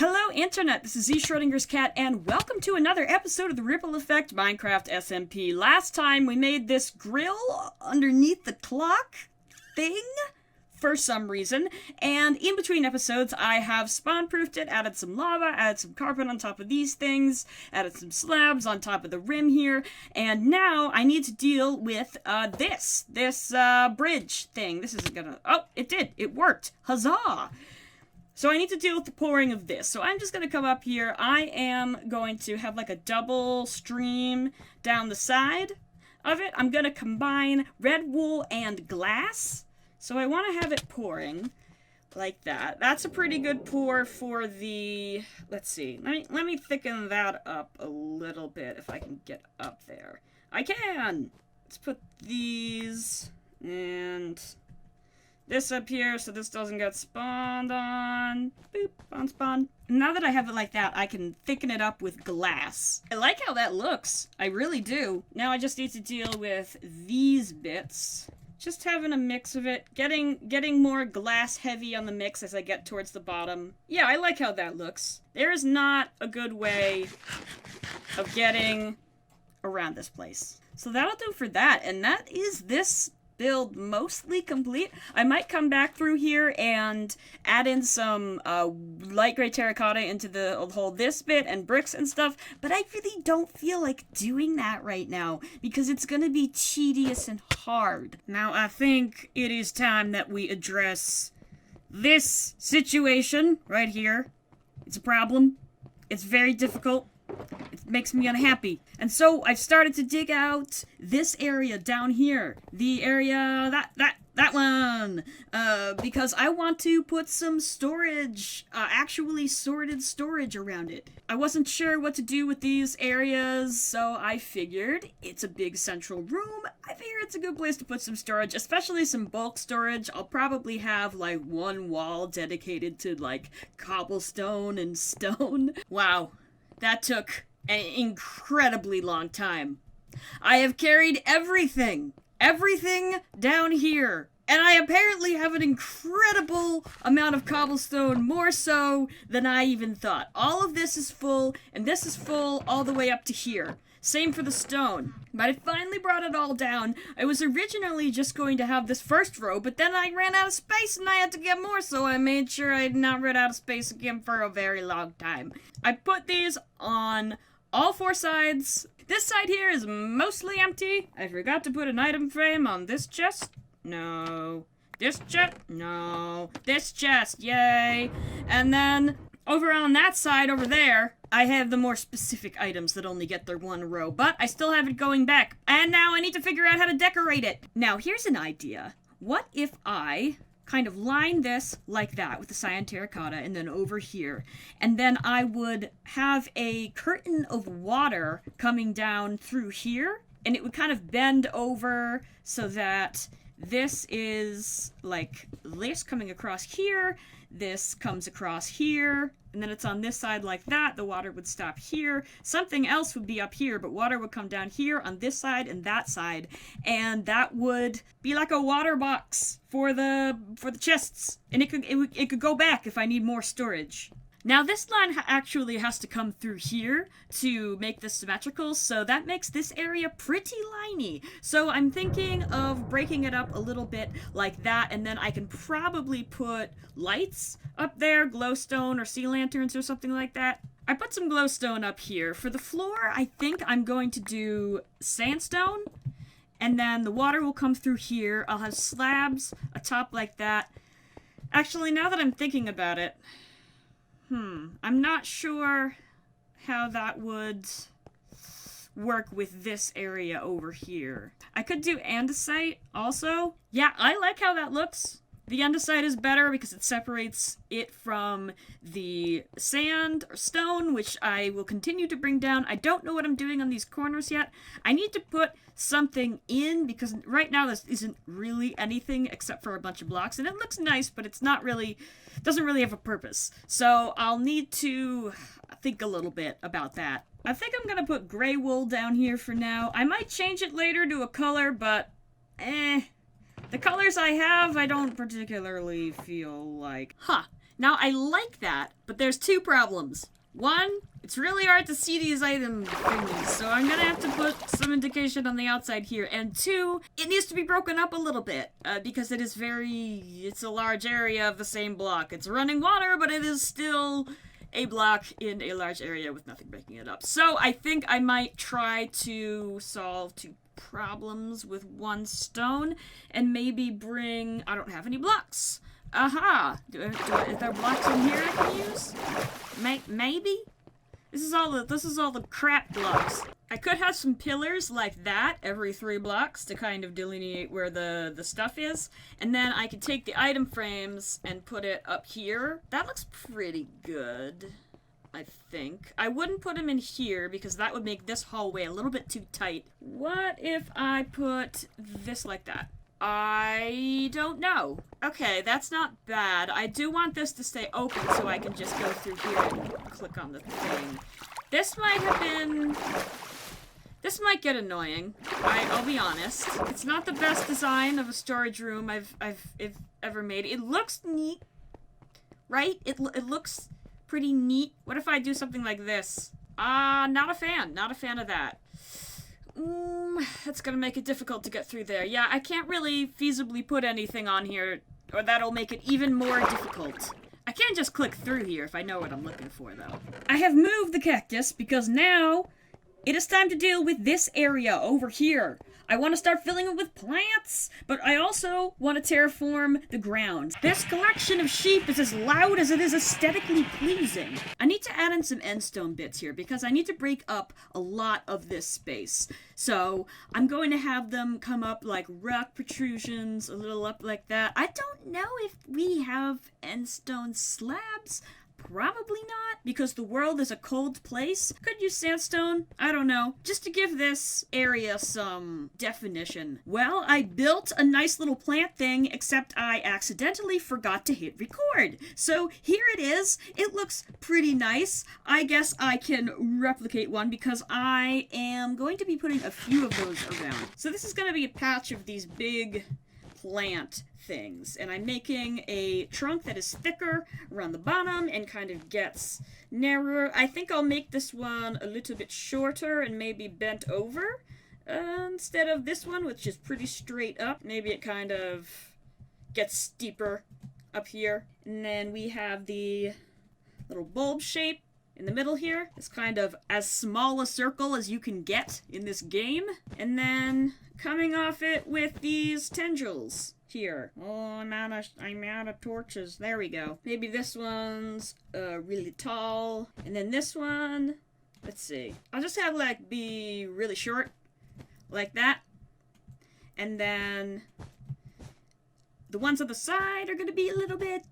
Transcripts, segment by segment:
Hello Internet, this is Z Schrodinger's cat, and welcome to another episode of the Ripple Effect Minecraft SMP. Last time we made this grill underneath the clock thing for some reason, and in between episodes I have spawn-proofed it, added some lava, added some carpet on top of these things, added some slabs on top of the rim here, and now I need to deal with this bridge thing. This isn't gonna... Oh, it did! It worked! Huzzah! So I need to deal with the pouring of this. So I'm just going to come up here. I am going to have like a double stream down the side of it. I'm going to combine red wool and glass. So I want to have it pouring like that. That's a pretty good pour for the... Let's see. Let me thicken that up a little bit if I can get up there. I can! Let's put these and... this up here, so this doesn't get spawned on. Boop, on spawn. Now that I have it like that, I can thicken it up with glass. I like how that looks. I really do. Now I just need to deal with these bits. Just having a mix of it. Getting more glass heavy on the mix as I get towards the bottom. Yeah, I like how that looks. There is not a good way of getting around this place. So that'll do for that, and that is this build mostly complete. I might come back through here and add in some light gray terracotta into the whole this bit and bricks and stuff, but I really don't feel like doing that right now because it's gonna be tedious and hard. Now I think it is time that we address this situation right here. It's a problem. It's very difficult. It makes me unhappy. And so I've started to dig out this area down here. The area, that one. Because I want to put some storage, actually sorted storage around it. I wasn't sure what to do with these areas, so I figured it's a big central room. I figure it's a good place to put some storage, especially some bulk storage. I'll probably have like one wall dedicated to like cobblestone and stone. Wow. That took an incredibly long time. I have carried everything down here. And I apparently have an incredible amount of cobblestone, more so than I even thought. All of this is full, and this is full all the way up to here. Same for the stone. But I finally brought it all down. I was originally just going to have this first row, but then I ran out of space and I had to get more, so I made sure I did not run out of space again for a very long time. I put these on all four sides. This side here is mostly empty. I forgot to put an item frame on this chest. No. This chest? No. This chest, yay. And then over on that side over there, I have the more specific items that only get their one row, but I still have it going back. And now I need to figure out how to decorate it. Now, here's an idea. What if I kind of line this like that with the cyan terracotta and then over here, and then I would have a curtain of water coming down through here, and it would kind of bend over so that this is like this coming across here, this comes across here, and then it's on this side like that. The water would stop here. Something else would be up here, but water would come down here on this side and that side, and that would be like a water box for the chests. And it could go back if I need more storage. Now this line actually has to come through here to make this symmetrical, so that makes this area pretty liney. So I'm thinking of breaking it up a little bit like that, and then I can probably put lights up there, glowstone or sea lanterns or something like that. I put some glowstone up here. For the floor, I think I'm going to do sandstone, and then the water will come through here. I'll have slabs atop like that. Actually, now that I'm thinking about it, I'm not sure how that would work with this area over here. I could do andesite also. Yeah, I like how that looks. The andesite is better because it separates it from the sand or stone, which I will continue to bring down. I don't know what I'm doing on these corners yet. I need to put something in because right now this isn't really anything except for a bunch of blocks, and it looks nice, but it's not really, doesn't really have a purpose. So I'll need to think a little bit about that. I think I'm gonna put gray wool down here for now. I might change it later to a color, but the colors I have, I don't particularly feel like. Now, I like that, but there's two problems. One, it's really hard to see these item thingies, so I'm gonna have to put some indication on the outside here. And two, it needs to be broken up a little bit, because it's a large area of the same block. It's running water, but it is still a block in a large area with nothing breaking it up. So I think I might try to solve two problems with one stone, and maybe bring... I don't have any blocks. Aha! Is there blocks in here I can use? Maybe? This is all the crap blocks. I could have some pillars like that every 3 blocks to kind of delineate where the stuff is. And then I could take the item frames and put it up here. That looks pretty good, I think. I wouldn't put them in here because that would make this hallway a little bit too tight. What if I put this like that? I don't know. Okay, that's not bad. I do want this to stay open so I can just go through here and click on the thing. This might get annoying. I'll be honest. It's not the best design of a storage room I've ever made. It looks neat, right? It looks pretty neat. What if I do something like this? Not a fan. Not a fan of that. That's gonna make it difficult to get through there. Yeah, I can't really feasibly put anything on here, or that'll make it even more difficult. I can't just click through here if I know what I'm looking for, though. I have moved the cactus because now it is time to deal with this area over here. I want to start filling it with plants, but I also want to terraform the ground. This collection of sheep is as loud as it is aesthetically pleasing. I need to add in some endstone bits here because I need to break up a lot of this space. So I'm going to have them come up like rock protrusions, a little up like that. I don't know if we have endstone slabs. Probably not, because the world is a cold place. Could use sandstone, I don't know, just to give this area some definition. Well, I built a nice little plant thing, except I accidentally forgot to hit record. So here it is. It looks pretty nice. I guess I can replicate one because I am going to be putting a few of those around. So this is going to be a patch of these big plant things, and I'm making a trunk that is thicker around the bottom and kind of gets narrower. I think I'll make this one a little bit shorter and maybe bent over instead of this one, which is pretty straight up. Maybe it kind of gets steeper up here. And then we have the little bulb shape in the middle here. It's kind of as small a circle as you can get in this game. And then coming off it with these tendrils here. Oh, I'm out of torches. There we go. Maybe this one's really tall. And then this one, let's see. I'll just have like be really short, like that. And then the ones on the side are going to be a little bit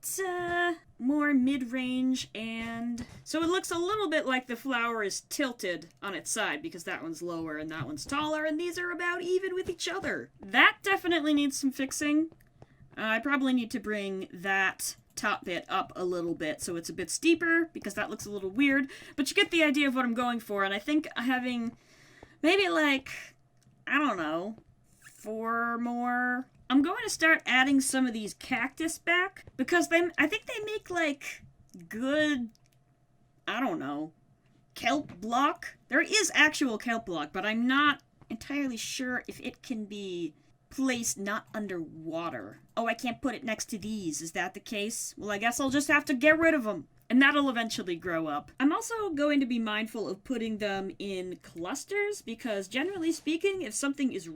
more mid-range, and so it looks a little bit like the flower is tilted on its side because that one's lower and that one's taller, and these are about even with each other. That definitely needs some fixing. I probably need to bring that top bit up a little bit so it's a bit steeper because that looks a little weird, but you get the idea of what I'm going for, and I think having maybe like, I don't know, 4 more. I'm going to start adding some of these cactus back because I think they make like good, I don't know, kelp block. There is actual kelp block, but I'm not entirely sure if it can be placed not underwater. Oh, I can't put it next to these. Is that the case? Well, I guess I'll just have to get rid of them. And that'll eventually grow up. I'm also going to be mindful of putting them in clusters because generally speaking, if something is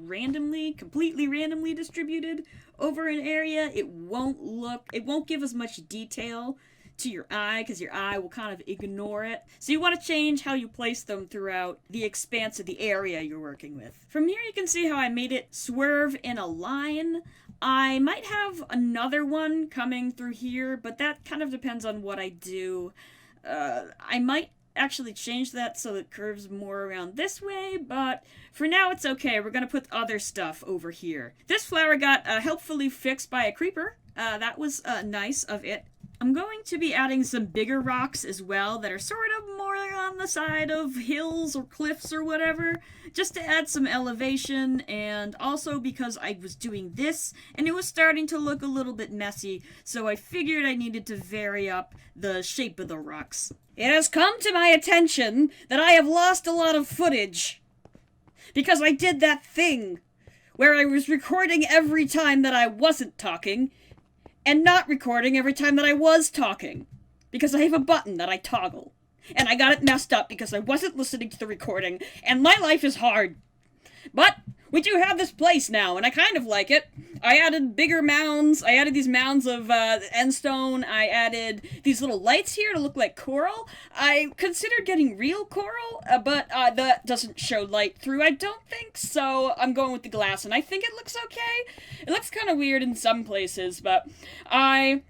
completely randomly distributed over an area, it won't give as much detail to your eye because your eye will kind of ignore it. So you want to change how you place them throughout the expanse of the area you're working with. From here you can see how I made it swerve in a line. I might have another one coming through here, but that kind of depends on what I do. I might actually change that so it curves more around this way, but for now it's okay. We're going to put other stuff over here. This flower got helpfully fixed by a creeper. That was nice of it. I'm going to be adding some bigger rocks as well that are sort of more on the side of hills or cliffs or whatever, just to add some elevation, and also because I was doing this and it was starting to look a little bit messy, so I figured I needed to vary up the shape of the rocks. It has come to my attention that I have lost a lot of footage because I did that thing where I was recording every time that I wasn't talking and not recording every time that I was talking, because I have a button that I toggle, and I got it messed up because I wasn't listening to the recording, and my life is hard. But we do have this place now, and I kind of like it. I added bigger mounds. I added these mounds of endstone. I added these little lights here to look like coral. I considered getting real coral, but that doesn't show light through, I don't think, so I'm going with the glass, and I think it looks okay. It looks kind of weird in some places, but I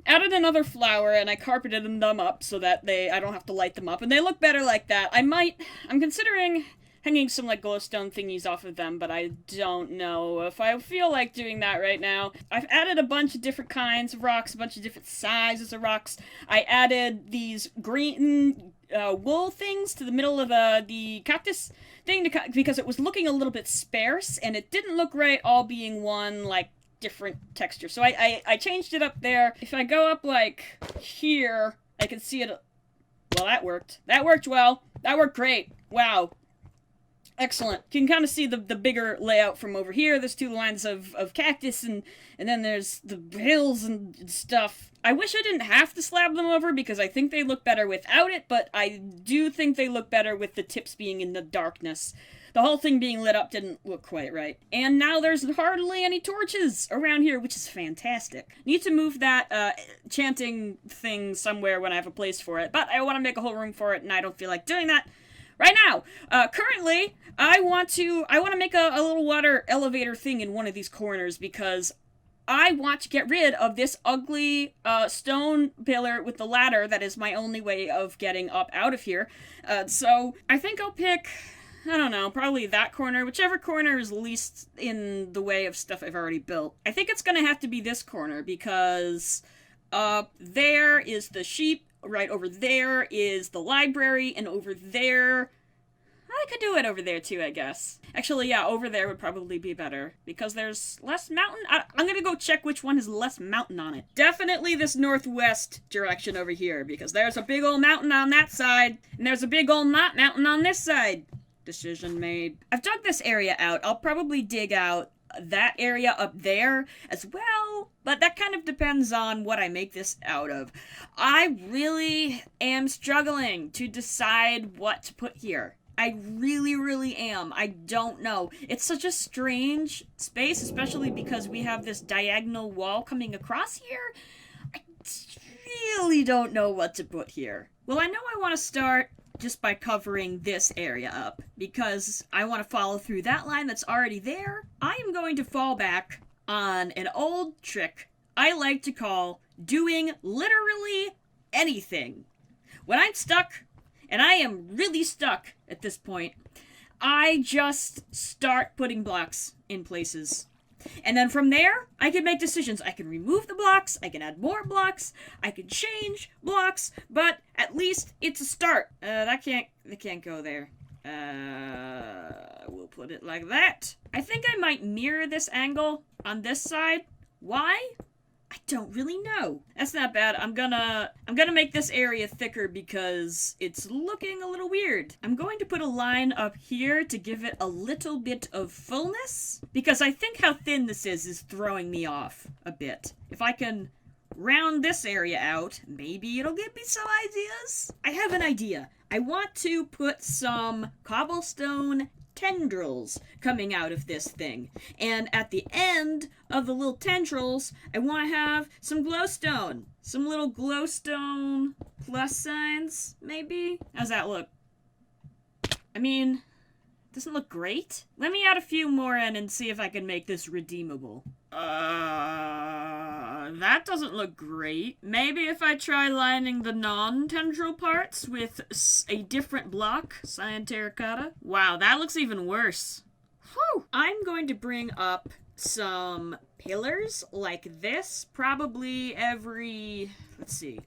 added another flower, and I carpeted them up so that I don't have to light them up, and they look better like that. I'm considering hanging some, like, glowstone thingies off of them, but I don't know if I feel like doing that right now. I've added a bunch of different kinds of rocks, a bunch of different sizes of rocks. I added these green wool things to the middle of the cactus thing because it was looking a little bit sparse, and it didn't look right all being one, like, different texture. So I changed it up there. If I go up, like, here, I can see it. Well, that worked. That worked well. That worked great. Wow. Excellent. You can kind of see the bigger layout from over here. There's two lines of cactus, and then there's the hills and stuff. I wish I didn't have to slab them over, because I think they look better without it, but I do think they look better with the tips being in the darkness. The whole thing being lit up didn't look quite right. And now there's hardly any torches around here, which is fantastic. Need to move that chanting thing somewhere when I have a place for it, but I want to make a whole room for it, and I don't feel like doing that right now. Currently, I want to make a little water elevator thing in one of these corners, because I want to get rid of this ugly stone pillar with the ladder that is my only way of getting up out of here. So I think I'll pick, I don't know, probably that corner, whichever corner is least in the way of stuff I've already built. I think it's gonna have to be this corner, because there is the sheep, right over there is the library, and over there, I could do it over there too, I guess. Actually, yeah, over there would probably be better, because there's less mountain. I'm gonna go check which one has less mountain on it. Definitely this northwest direction over here, because there's a big old mountain on that side, and there's a big old not mountain on this side. Decision made. I've dug this area out. I'll probably dig out that area up there as well, but that kind of depends on what I make this out of. I really am struggling to decide what to put here. I really am. I don't know. It's such a strange space, especially because we have this diagonal wall coming across here. I really don't know what to put here. Well, I know I want to start just by covering this area up, because I want to follow through that line that's already there. I am going to fall back on an old trick I like to call doing literally anything. When I'm stuck, and I am really stuck at this point, I just start putting blocks in places. And then from there, I can make decisions. I can remove the blocks, I can add more blocks, I can change blocks, but at least it's a start. That can't go there. We'll put it like that. I think I might mirror this angle on this side. Why? I don't really know. That's not bad. I'm gonna make this area thicker because it's looking a little weird. I'm going to put a line up here to give it a little bit of fullness, because I think how thin this is throwing me off a bit. If I can round this area out, maybe it'll give me some ideas. I have an idea. I want to put some cobblestone tendrils coming out of this thing. And at the end of the little tendrils, I want to have some glowstone. Some little glowstone plus signs, maybe? How's that look? I mean, doesn't look great. Let me add a few more in and see if I can make this redeemable. That doesn't look great. Maybe if I try lining the non-tendril parts with a different block, cyan terracotta. Wow, that looks even worse. Whew! I'm going to bring up some pillars like this, probably every, let's see,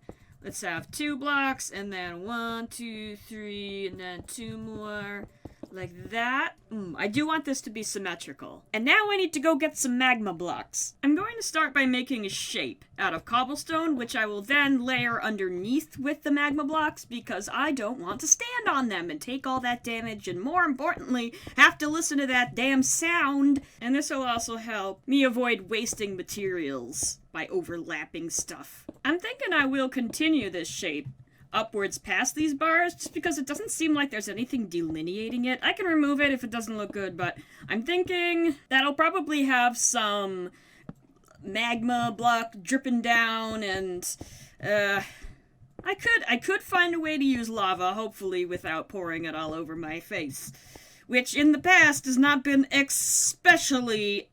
Let's have 2 blocks, and then 1, 2, 3, and then 2 more. Like that. I do want this to be symmetrical. And now I need to go get some magma blocks. I'm going to start by making a shape out of cobblestone, which I will then layer underneath with the magma blocks because I don't want to stand on them and take all that damage, and more importantly, have to listen to that damn sound. And this will also help me avoid wasting materials by overlapping stuff. I'm thinking I will continue this shape upwards past these bars, just because it doesn't seem like there's anything delineating it. I can remove it if it doesn't look good, but I'm thinking that'll probably have some magma block dripping down, and I could find a way to use lava, hopefully without pouring it all over my face, which in the past has not been especially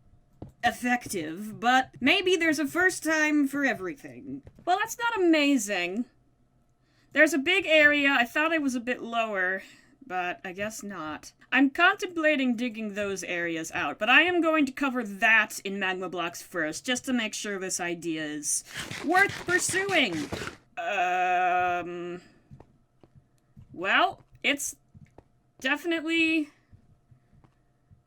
effective, but maybe there's a first time for everything. Well, that's not amazing. There's a big area. I thought it was a bit lower, but I guess not. I'm contemplating digging those areas out, but I am going to cover that in magma blocks first, just to make sure this idea is worth pursuing. Well, it's definitely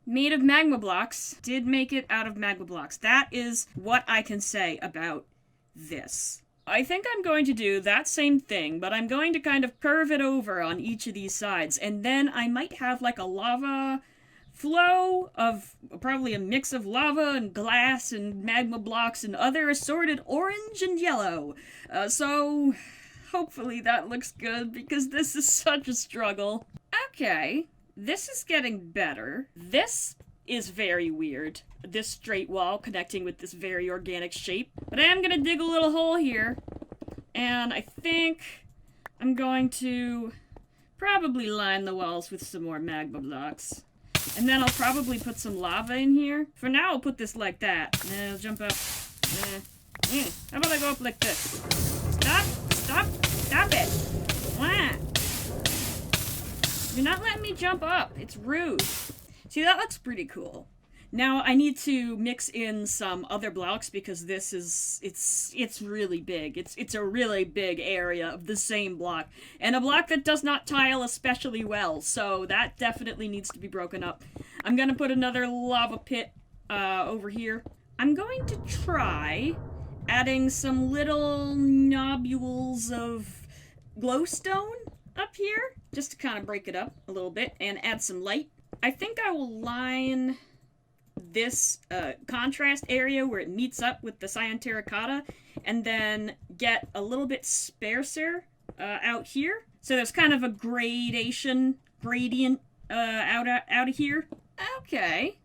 made of magma blocks. Did make it out of magma blocks. That is what I can say about this. I think I'm going to do that same thing, but I'm going to kind of curve it over on each of these sides, and then I might have like a lava flow of probably a mix of lava and glass and magma blocks and other assorted orange and yellow. So hopefully that looks good, because this is such a struggle. Okay, this is getting better. This is very weird. This straight wall connecting with this very organic shape. But I am gonna dig a little hole here, and I think I'm going to probably line the walls with some more magma blocks. And then I'll probably put some lava in here. For now, I'll put this like that. I'll jump up. How about I go up like this? Stop! Stop! Stop it! Wah! You're not letting me jump up. It's rude. See, that looks pretty cool. Now I need to mix in some other blocks because this is, it's really big. It's a really big area of the same block. And a block that does not tile especially well, so that definitely needs to be broken up. I'm gonna put another lava pit over here. I'm going to try adding some little nobules of glowstone up here, just to kind of break it up a little bit and add some light. I think I will line this contrast area where it meets up with the cyan terracotta, and then get a little bit sparser out here. So there's kind of a gradient out of here. Okay,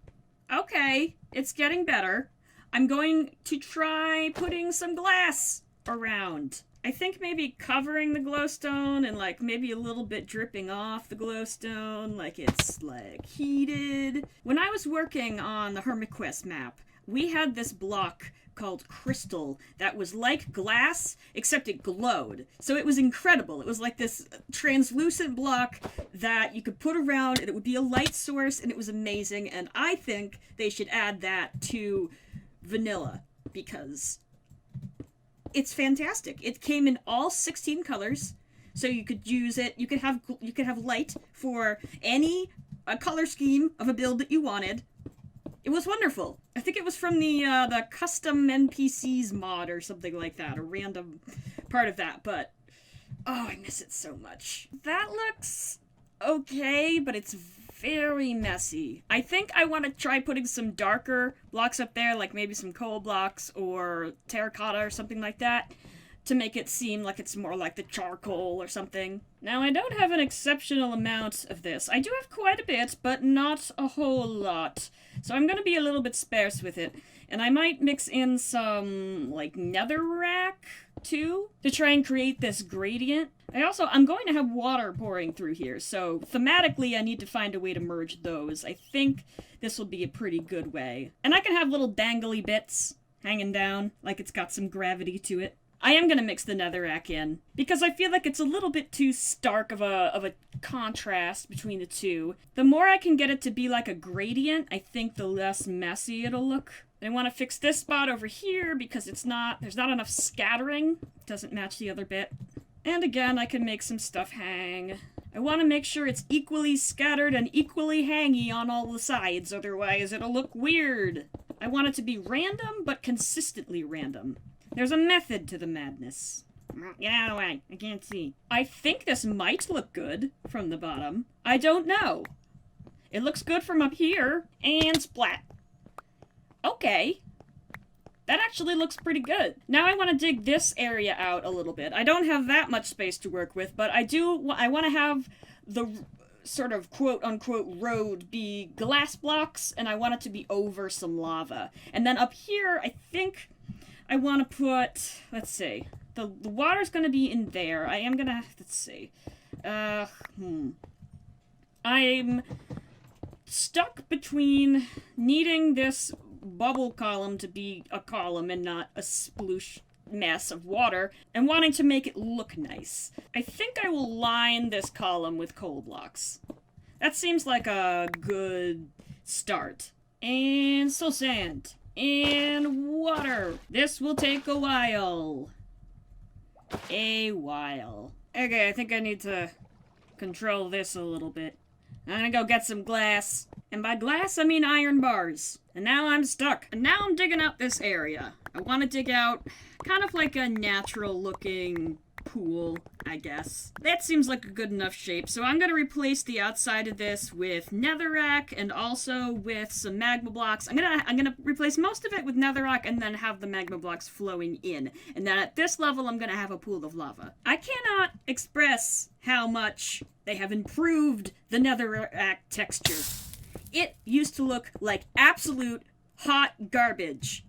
it's getting better. I'm going to try putting some glass around. I think maybe covering the glowstone and like maybe a little bit dripping off the glowstone, like it's like heated. When I was working on the Hermit Quest map, we had this block called crystal that was like glass, except it glowed. So it was incredible. It was like this translucent block that you could put around and it would be a light source, and it was amazing. And I think they should add that to vanilla because it's fantastic. It came in all 16 colors, so you could use it. You could have light for any color scheme of a build that you wanted. It was wonderful. I think it was from the custom NPCs mod or something like that, a random part of that. But oh, I miss it so much. That looks okay, but it's very messy. I think I want to try putting some darker blocks up there, like maybe some coal blocks or terracotta or something like that, to make it seem like it's more like the charcoal or something. Now, I don't have an exceptional amount of this. I do have quite a bit, but not a whole lot. So I'm going to be a little bit sparse with it. And I might mix in some, like, netherrack, too, to try and create this gradient. I'm going to have water pouring through here, so thematically I need to find a way to merge those. I think this will be a pretty good way. And I can have little dangly bits hanging down, like it's got some gravity to it. I am going to mix the netherrack in, because I feel like it's a little bit too stark of a contrast between the two. The more I can get it to be like a gradient, I think the less messy it'll look. I want to fix this spot over here because there's not enough scattering. It doesn't match the other bit. And again, I can make some stuff hang. I want to make sure it's equally scattered and equally hangy on all the sides, otherwise it'll look weird. I want it to be random, but consistently random. There's a method to the madness. Get out of the way, I can't see. I think this might look good from the bottom. I don't know. It looks good from up here, and splat. Okay. That actually looks pretty good. Now I want to dig this area out a little bit. I don't have that much space to work with, but I want to have the sort of quote-unquote road be glass blocks, and I want it to be over some lava. And then up here, I think I want to put, let's see, the water's going to be in there. I am going to, let's see, I'm stuck between needing this bubble column to be a column and not a sploosh mess of water, and wanting to make it look nice. I think I will line this column with coal blocks. That seems like a good start. And soul sand. And water. This will take a while. Okay, I think I need to control this a little bit. I'm gonna go get some glass. And by glass, I mean iron bars. And now I'm stuck. And now I'm digging out this area. I want to dig out kind of like a natural-looking pool, I guess. That seems like a good enough shape. So I'm going to replace the outside of this with netherrack and also with some magma blocks. I'm gonna replace most of it with netherrack and then have the magma blocks flowing in. And then at this level, I'm going to have a pool of lava. I cannot express how much they have improved the netherrack texture. It used to look like absolute hot garbage.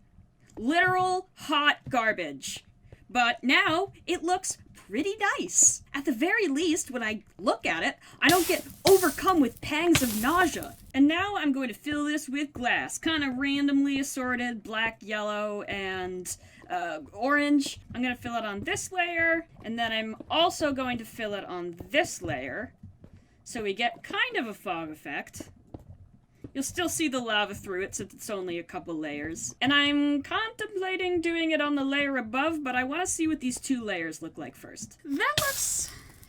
Literal hot garbage. But now, it looks pretty nice. At the very least, when I look at it, I don't get overcome with pangs of nausea. And now I'm going to fill this with glass. Kind of randomly assorted, black, yellow, and orange. I'm going to fill it on this layer, and then I'm also going to fill it on this layer. So we get kind of a fog effect. You'll still see the lava through it since it's only a couple layers. And I'm contemplating doing it on the layer above, but I want to see what these two layers look like first. That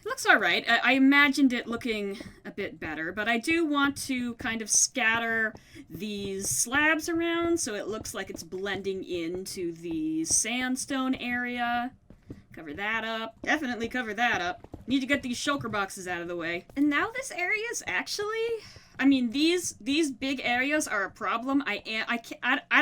looks alright. I imagined it looking a bit better, but I do want to kind of scatter these slabs around so it looks like it's blending into the sandstone area. Cover that up. Definitely cover that up. Need to get these shulker boxes out of the way. And now this area is actually... I mean, these big areas are a problem. I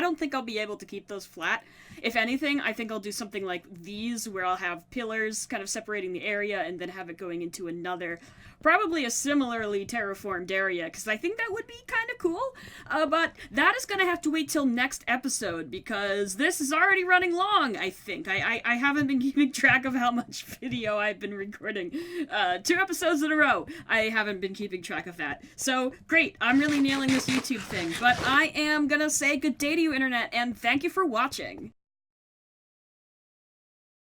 don't think I'll be able to keep those flat. If anything, I think I'll do something like these, where I'll have pillars kind of separating the area and then have it going into another, probably a similarly terraformed area, because I think that would be kind of cool. But that is going to have to wait till next episode, because this is already running long, I think. I haven't been keeping track of how much video I've been recording. 2 episodes in a row. I haven't been keeping track of that. So, great. I'm really nailing this YouTube thing. But I am going to say good day to you, Internet, and thank you for watching.